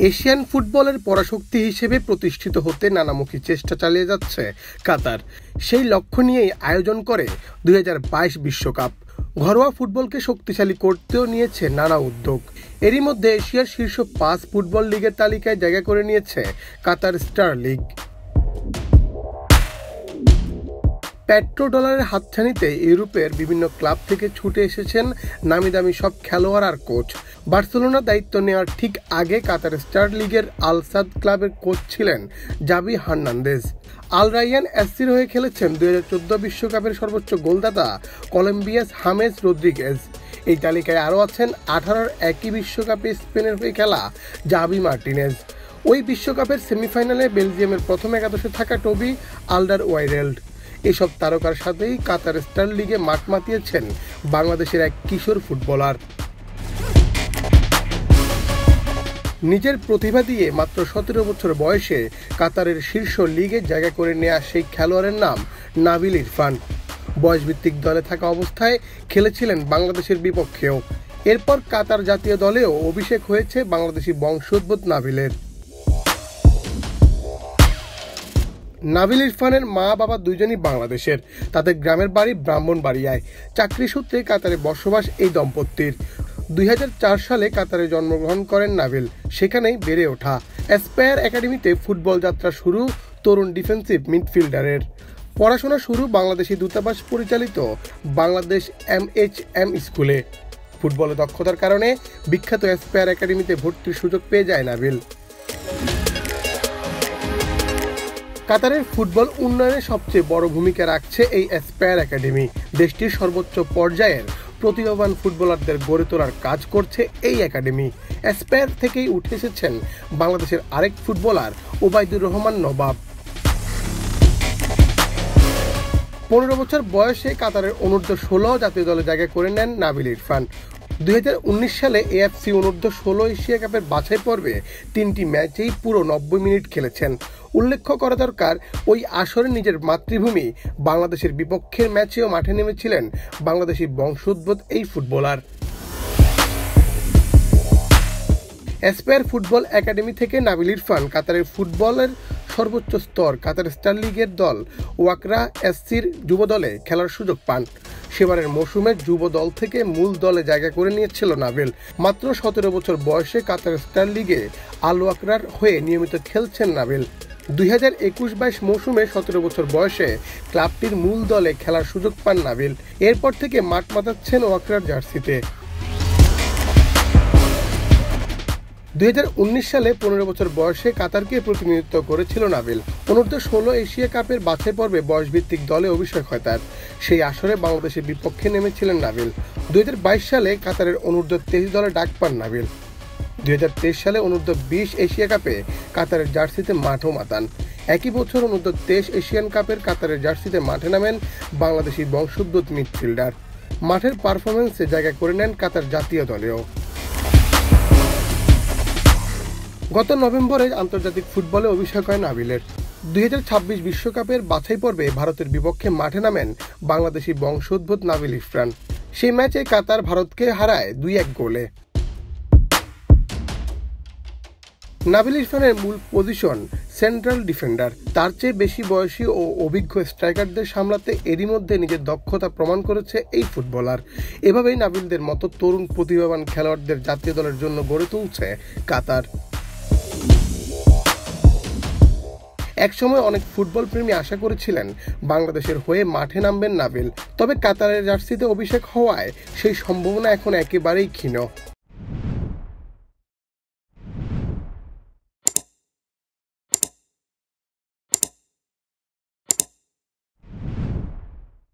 Asian ফুটবলের পরাশক্তি হিসেবে প্রতিষ্ঠিত হতে নানামুখী চেষ্টা চালিয়ে যাচ্ছে কাতার। সেই লক্ষ্য নিয়েই আয়োজন করে 2022 বিশ্বকাপ। ঘরোয়া ফুটবলকে শক্তিশালী করতেও নিয়েছে নানা উদ্যোগ। এরই মধ্যে এশিয়ার শীর্ষ 5 ফুটবল লিগের তালিকায় জায়গা করে নিয়েছে কাতার স্টার লিগ। পেট্রো ডলারের হাতছানিতে ইউরোপের বিভিন্ন ক্লাব থেকে ছুটে এসেছেন নামিদামি সব খেলোয়াড় আর কোচ। বার্সেলোনার দায়িত্ব নেওয়ার ঠিক আগে কাতার স্টার লিগের আল সাদ ক্লাবের কোচ ছিলেন জাভি হার্নান্দেজ। আল রাইয়ান এসসির হয়ে খেলেছেন 2014 বিশ্বকাপের সর্বোচ্চ গোলদাতা কলম্বিয়াস হামেস রদ্রিগেজ। এই তালিকায় আরও আছেন 18 একই বিশ্বকাপে স্পেনের হয়ে খেলা জাভি মার্টিনেজ। ওই বিশ্বকাপের সেমিফাইনালে বেলজিয়ামের প্রথম একাদশে থাকা টবি আল্ডারওয়াইরেল্ড। এসব তারকার সাথেই কাতার স্টার লিগে মাঠ মাতিয়েছেন বাংলাদেশের এক কিশোর ফুটবলার। নিজের প্রতিভা দিয়ে মাত্র 17 বছর বয়সে কাতারের শীর্ষ লিগে জায়গা করে নেওয়া সেই খেলোয়াড়ের নাম নাবিল ইরফান। বয়সভিত্তিক দলে থাকা অবস্থায় খেলেছিলেন বাংলাদেশের বিপক্ষেও। এরপর কাতার জাতীয় দলেও অভিষেক হয়েছে বাংলাদেশি বংশোদ্ভূত নাবিলের। নাবিল ইরফানের মা বাবা দুইজনই বাংলাদেশের। তাদের গ্রামের বাড়ি ব্রাহ্মণবাড়িয়ায়। চাকরি সূত্রে কাতারে বসবাস এই দম্পতির। 2004 সালে কাতারে জন্মগ্রহণ করেন নাবিল। সেখানেই বেড়ে ওঠা। অ্যাসপায়ার একাডেমিতে ফুটবল যাত্রা শুরু তরুণ ডিফেন্সিভ মিডফিল্ডারের। পড়াশোনা শুরু বাংলাদেশি দূতাবাস পরিচালিত বাংলাদেশ MHM স্কুলে। ফুটবলে দক্ষতার কারণে বিখ্যাত অ্যাসপায়ার একাডেমিতে ভর্তির সুযোগ পেয়ে যায় নাবিল। কাতারের ফুটবল উন্নয়নে সবচেয়ে বড় ভূমিকা রাখছে এই অ্যাসপায়ার একাডেমি। দেশটির সর্বোচ্চ পর্যায়ের প্রতিভাবান ফুটবলারদের গড়ে তোলার কাজ করছে এই একাডেমি। অ্যাসপায়ার থেকেই উঠে এসেছেন বাংলাদেশের আরেক ফুটবলার ওবায়দুর রহমান নবাব। 15 বছর বয়সে কাতারের অনূর্ধ্ব-16 জাতীয় দলে জায়গা করে নেন নাবিল ইরফান। 2019 সালে AFC অনূর্ধ্ব-16 এশিয়া কাপের বাছাই পর্বে 3টি ম্যাচেই পুরো 90 মিনিট খেলেছেন। উল্লেখ্য করা দরকার, ওই আসরে নিজের মাতৃভূমি বাংলাদেশের বিপক্ষের ম্যাচেও মাঠে নেমেছিলেন বাংলাদেশি বংশোদ্ভূত এই ফুটবলার। অ্যাসপায়ার ফুটবল একাডেমি থেকে নাবিল ইরফান কাতারের ফুটবলের সর্বোচ্চ স্তর কাতার স্টার লিগের দল ওয়াকরা এসসির যুব দলে খেলার সুযোগ পান। সেবারের মৌসুমে যুব দল থেকে মূল দলে জায়গা করে নিয়েছিল নাবিল। মাত্র 17 বছর বয়সে কাতার স্টার লিগে আল ওয়াকরার হয়ে নিয়মিত খেলছেন নাবিল। 2021-22 মৌসুমে 17 বছর বয়সে ক্লাবটির মূল দলে খেলার সুযোগ পান নাবিল। এরপর থেকে মাঠ মাতাচ্ছেন ওয়াকরার জার্সিতে। 2019 সালে 15 বছর বয়সে কাতারকে প্রতিনিধিত্ব করেছিল নাবিল। অনূর্ধ্ব-16 এশিয়া কাপের বাছাই পর্বে বয়সভিত্তিক দলে অভিষেক হয় তার। সেই আসরে বাংলাদেশের বিপক্ষে নেমেছিলেন নাবিল। 2022 সালে কাতারের অনূর্ধ্ব-23 দলে ডাক পান নাবিল। 2023 সালে অনূর্ধ্ব-20 এশিয়া কাপে কাতারের জার্সিতে মাঠও মাতান। একই বছর অনূর্ধ্ব-23 এশিয়ান কাপের কাতারের জার্সিতে মাঠে নামেন বাংলাদেশি বংশোদ্ভূত মিডফিল্ডার। মাঠের পারফরম্যান্সে জায়গা করে নেন কাতার জাতীয় দলেও। গত নভেম্বরে আন্তর্জাতিক ফুটবলে অভিষেক হয় নাবিলের। 2026 বিশ্বকাপের বাছাই পর্বে ভারতের বিপক্ষে মাঠে নামেন বাংলাদেশি বংশোদ্ভূত নাবিল ইরফান। সেই ম্যাচে কাতার ভারতকে হারায় 2-1 গোলে। নাবিল ইরফানের মূল পজিশন সেন্ট্রাল ডিফেন্ডার। তার চেয়ে বেশি বয়সী ও অভিজ্ঞ স্ট্রাইকারদের সামলাতে এরই মধ্যে নিজের দক্ষতা প্রমাণ করেছে এই ফুটবলার। এভাবেই নাবিলদের মতো তরুণ প্রতিভাবান খেলোয়াড়দের জাতীয় দলের জন্য গড়ে তুলছে কাতার। একসময় অনেক ফুটবল প্রেমী আশা করেছিলেন বাংলাদেশের হয়ে মাঠে নামবেন নাবিল। তবে কাতারের জার্সিতে অভিষেক হওয়ায় সেই সম্ভাবনা এখন একেবারেই ক্ষীণ।